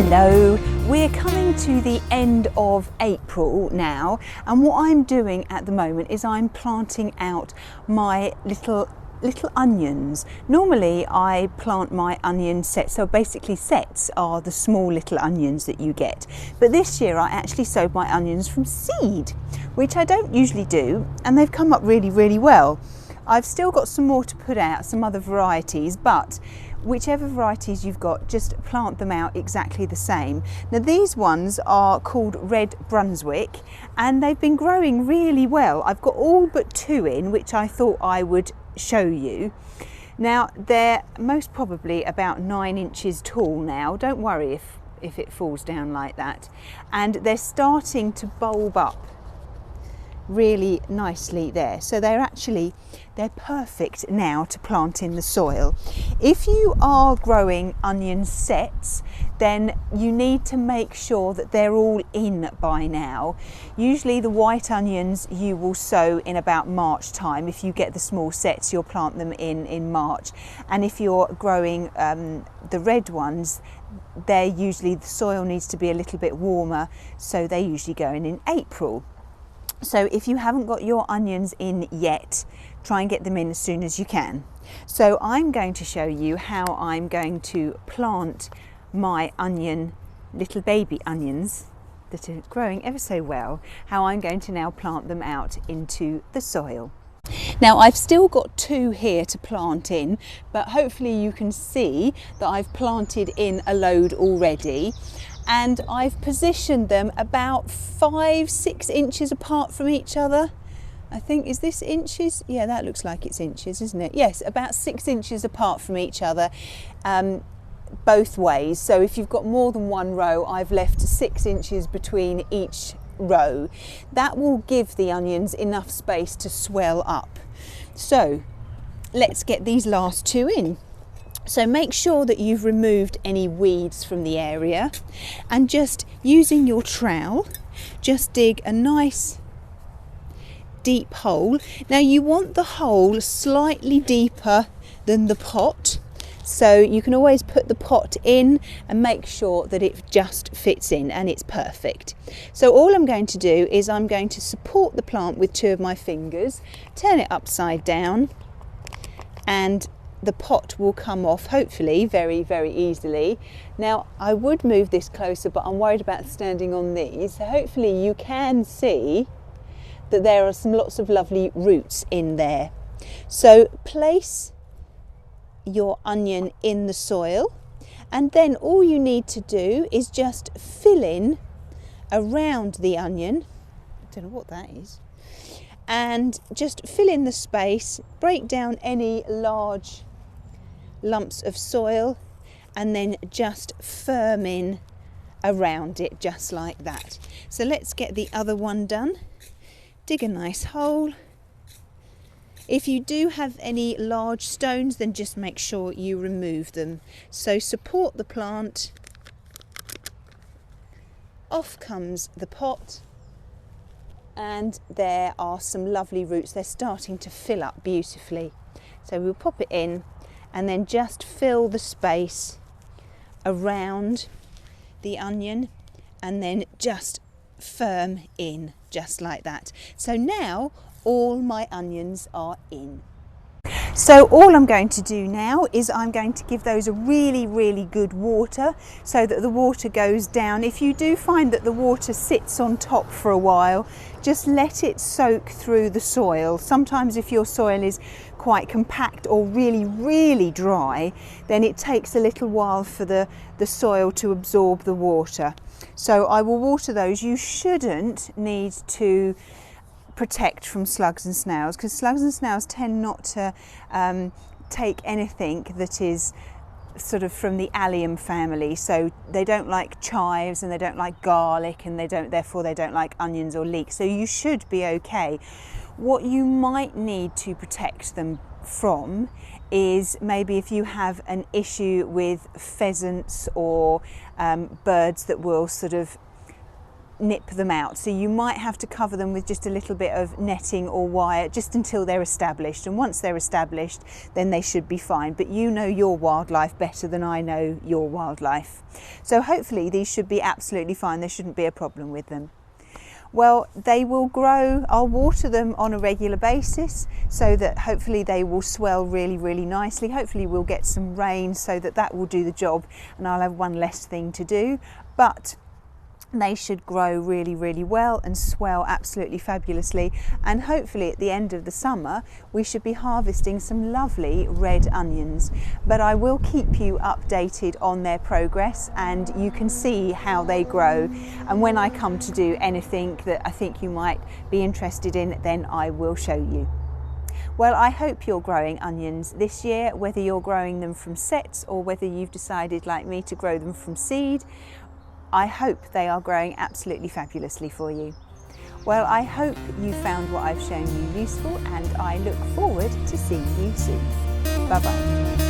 Hello, we're coming to the end of April now, and what I'm doing at the moment is I'm planting out my little onions. Normally I plant my onion sets, so basically sets are the small little onions that you get, but this year I actually sowed my onions from seed, which I don't usually do, and they've come up really well. I've still got some more to put out, some other varieties, but whichever varieties you've got, just plant them out exactly the same. Now these ones are called Red Brunswick and they've been growing really well. I've got all but two in, which I thought I would show you. Now they're most probably about 9 inches tall now. Don't worry if it falls down like that. And they're starting to bulb up really nicely there, so they're perfect now to plant in the soil. If you are growing onion sets, then you need to make sure that they're all in by now. Usually the white onions you will sow in about March time. If you get the small sets, you'll plant them in March, and if you're growing the red ones, they're usually, the soil needs to be a little bit warmer, so they're usually going in April. So if you haven't got your onions in yet, try and get them in as soon as you can. So I'm going to show you how I'm going to plant my little baby onions that are growing ever so well, how I'm going to now plant them out into the soil. Now I've still got 2 here to plant in, but hopefully you can see that I've planted in a load already. And I've positioned them about 5-6 inches apart from each other. I think, is this inches? Yeah, that looks like it's inches, isn't it? Yes, about 6 inches apart from each other, both ways. So if you've got more than one row, I've left 6 inches between each row. That will give the onions enough space to swell up. So let's get these last 2 in. So make sure that you've removed any weeds from the area, and just using your trowel, just dig a nice deep hole. Now you want the hole slightly deeper than the pot, so you can always put the pot in and make sure that it just fits in and it's perfect. So all I'm going to do is I'm going to support the plant with 2 of my fingers, turn it upside down, and the pot will come off hopefully very easily. Now I would move this closer, but I'm worried about standing on these, so hopefully you can see that there are lots of lovely roots in there. So place your onion in the soil, and then all you need to do is just fill in around the onion. I don't know what that is. And just fill in the space, break down any large lumps of soil, and then just firm in around it just like that. So let's get the other one done. Dig a nice hole. If you do have any large stones, then just make sure you remove them. So support the plant, off comes the pot, and there are some lovely roots. They're starting to fill up beautifully. So we'll pop it in and then just fill the space around the onion, and then just firm in just like that. So now all my onions are in. So all I'm going to do now is I'm going to give those a really good water, so that the water goes down. If you do find that the water sits on top for a while, just let it soak through the soil. Sometimes if your soil is quite compact or really dry, then it takes a little while for the soil to absorb the water. So I will water those. You shouldn't need to protect from slugs and snails, because slugs and snails tend not to take anything that is sort of from the allium family. So they don't like chives, and they don't like garlic, and therefore they don't like onions or leeks. So you should be okay. What you might need to protect them from is maybe if you have an issue with pheasants or birds that will sort of nip them out. So you might have to cover them with just a little bit of netting or wire just until they're established. And once they're established, then they should be fine. But you know your wildlife better than I know your wildlife. So hopefully these should be absolutely fine. There shouldn't be a problem with them. Well, they will grow. I'll water them on a regular basis so that hopefully they will swell really, really nicely. Hopefully we'll get some rain so that that will do the job and I'll have one less thing to do. But they should grow really, really well and swell absolutely fabulously. And hopefully at the end of the summer, we should be harvesting some lovely red onions. But I will keep you updated on their progress and you can see how they grow. And when I come to do anything that I think you might be interested in, then I will show you. Well, I hope you're growing onions this year, whether you're growing them from sets or whether you've decided like me to grow them from seed. I hope they are growing absolutely fabulously for you. Well, I hope you found what I've shown you useful and I look forward to seeing you soon. Bye-bye.